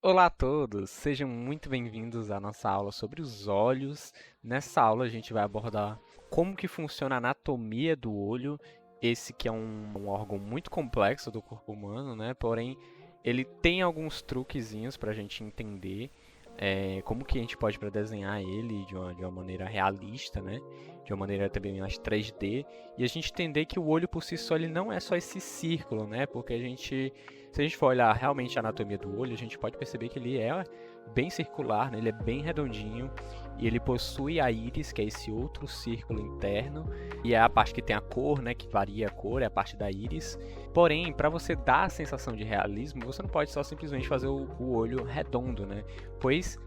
Olá a todos, sejam muito bem-vindos à nossa aula sobre os olhos. Nessa aula a gente vai abordar como que funciona a anatomia do olho, esse que é um órgão muito complexo do corpo humano, né? Porém, ele tem alguns truquezinhos para a gente entender como que a gente pode para desenhar ele de uma maneira realista, né? De uma maneira também mais 3D, e a gente entender que o olho por si só ele não é só esse círculo, né? Porque se a gente for olhar realmente a anatomia do olho, a gente pode perceber que ele é bem circular, né? Ele é bem redondinho e ele possui a íris, que é esse outro círculo interno, e é a parte que tem a cor, né? Que varia a cor, é a parte da íris. Porém, para você dar a sensação de realismo, você não pode só simplesmente fazer o olho redondo, né? Pois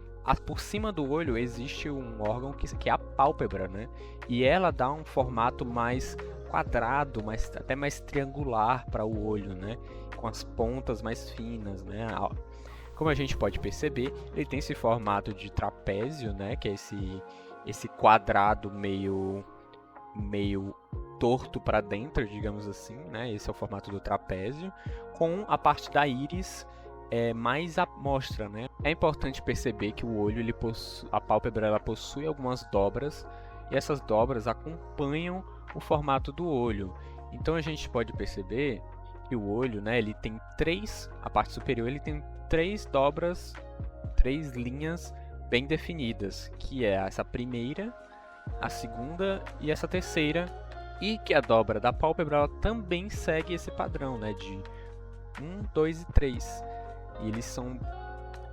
por cima do olho existe um órgão que é a pálpebra, né? E ela dá um formato mais quadrado, até mais triangular para o olho, né? Com as pontas mais finas, né? Como a gente pode perceber, ele tem esse formato de trapézio, né? Que é esse quadrado meio torto para dentro, digamos assim, né? Esse é o formato do trapézio, com a parte da íris mais à mostra, né? É importante perceber que o olho, a pálpebra, ela possui algumas dobras e essas dobras acompanham o formato do olho. Então a gente pode perceber que o olho, né, ele tem a parte superior, ele tem três dobras, três linhas bem definidas, que é essa primeira, a segunda e essa terceira, e que a dobra da pálpebra ela também segue esse padrão, né, de um, 2 e 3. E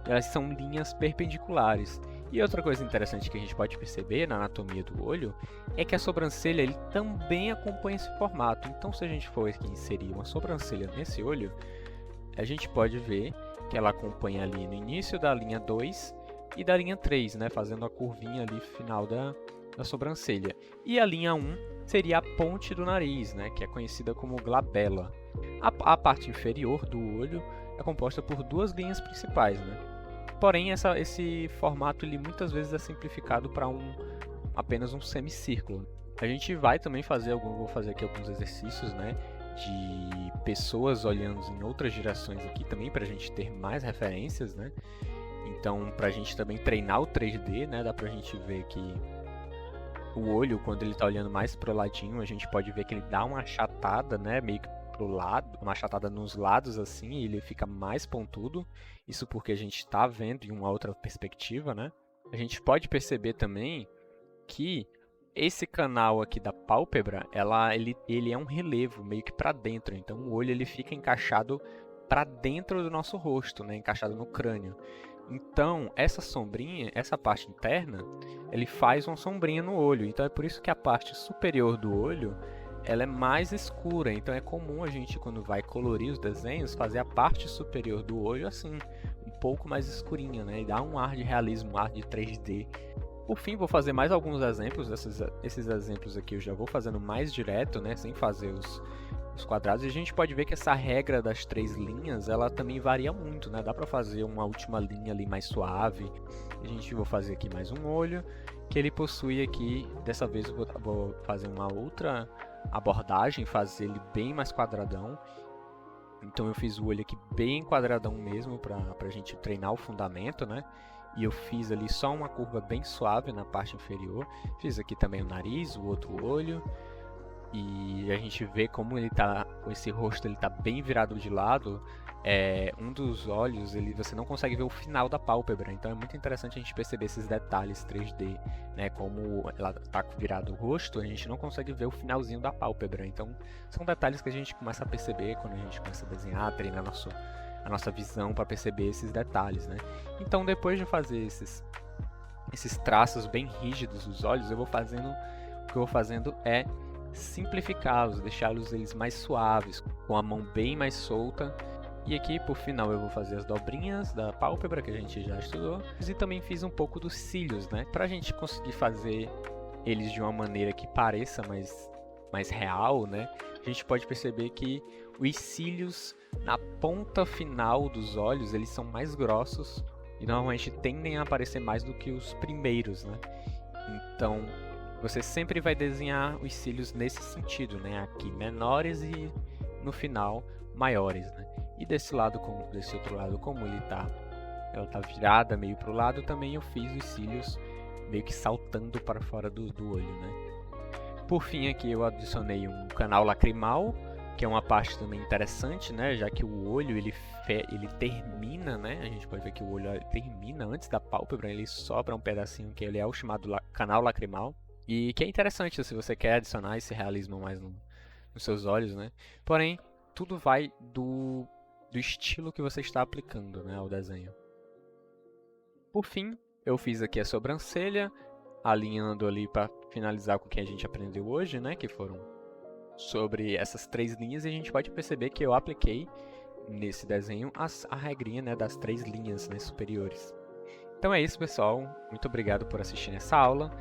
elas são linhas perpendiculares. E outra coisa interessante que a gente pode perceber na anatomia do olho é que a sobrancelha ele também acompanha esse formato. Então, se a gente for aqui inserir uma sobrancelha nesse olho, a gente pode ver que ela acompanha ali no início da linha 2 e da linha 3, né, fazendo a curvinha ali final da sobrancelha. E a linha 1 seria a ponte do nariz, né, que é conhecida como glabela. A parte inferior do olho é composta por duas linhas principais, né? Porém, esse formato ele muitas vezes é simplificado para apenas um semicírculo. A gente vai também vou fazer aqui alguns exercícios, né, de pessoas olhando em outras direções aqui também para a gente ter mais referências, né? Então, para a gente também treinar o 3D, né, dá para a gente ver que o olho, quando ele está olhando mais pro ladinho, a gente pode ver que ele dá uma achatada, né, meio que pro lado, uma achatada nos lados assim, e ele fica mais pontudo. Isso porque a gente está vendo em uma outra perspectiva, né? A gente pode perceber também que esse canal aqui da pálpebra, ele é um relevo meio que para dentro. Então o olho ele fica encaixado para dentro do nosso rosto, né, encaixado no crânio. Então, essa sombrinha, essa parte interna, ele faz uma sombrinha no olho. Então é por isso que a parte superior do olho, ela é mais escura. Então é comum a gente, quando vai colorir os desenhos, fazer a parte superior do olho assim, um pouco mais escurinha, né? E dá um ar de realismo, um ar de 3D. Por fim, vou fazer mais alguns exemplos. Esses exemplos aqui eu já vou fazendo mais direto, né? Sem fazer os quadrados. E a gente pode ver que essa regra das três linhas, ela também varia muito, né? Dá para fazer uma última linha ali mais suave. Vou fazer aqui mais um olho, que ele possui aqui, dessa vez eu vou fazer uma outra abordagem, fazer ele bem mais quadradão. Então eu fiz o olho aqui bem quadradão mesmo, para a gente treinar o fundamento, né? E eu fiz ali só uma curva bem suave na parte inferior. Fiz aqui também o nariz, o outro olho. E a gente vê como ele tá, esse rosto ele tá bem virado de lado. Um dos olhos, você não consegue ver o final da pálpebra. Então é muito interessante a gente perceber esses detalhes 3D, né? Como ela tá virado o rosto, a gente não consegue ver o finalzinho da pálpebra. Então são detalhes que a gente começa a perceber quando a gente começa a desenhar, treinar a nossa visão para perceber esses detalhes, né? Então depois de fazer esses traços bem rígidos dos olhos, o que eu vou fazendo é simplificá-los, deixá-los eles mais suaves, com a mão bem mais solta. E aqui, por final, eu vou fazer as dobrinhas da pálpebra, que a gente já estudou. E também fiz um pouco dos cílios, né? Para a gente conseguir fazer eles de uma maneira que pareça mais real, né? A gente pode perceber que os cílios, na ponta final dos olhos, eles são mais grossos e normalmente tendem a aparecer mais do que os primeiros, né? Então, você sempre vai desenhar os cílios nesse sentido, né? Aqui menores e no final maiores, né? E desse outro lado, como ele está ela tá virada meio pro lado, também eu fiz os cílios meio que saltando para fora do olho, né? Por fim, aqui eu adicionei um canal lacrimal, que é uma parte também interessante, né? Já que o olho ele termina, né? A gente pode ver que o olho termina antes da pálpebra, ele sobra um pedacinho que ele é o chamado canal lacrimal. E que é interessante se você quer adicionar esse realismo mais nos seus olhos, né? Porém, tudo vai do estilo que você está aplicando, né, ao desenho. Por fim, eu fiz aqui a sobrancelha, alinhando ali para finalizar com o que a gente aprendeu hoje, né, que foram sobre essas 3 linhas, e a gente pode perceber que eu apliquei nesse desenho a regrinha, né, das 3 linhas, né, superiores. Então é isso, pessoal. Muito obrigado por assistir essa aula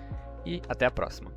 e até a próxima.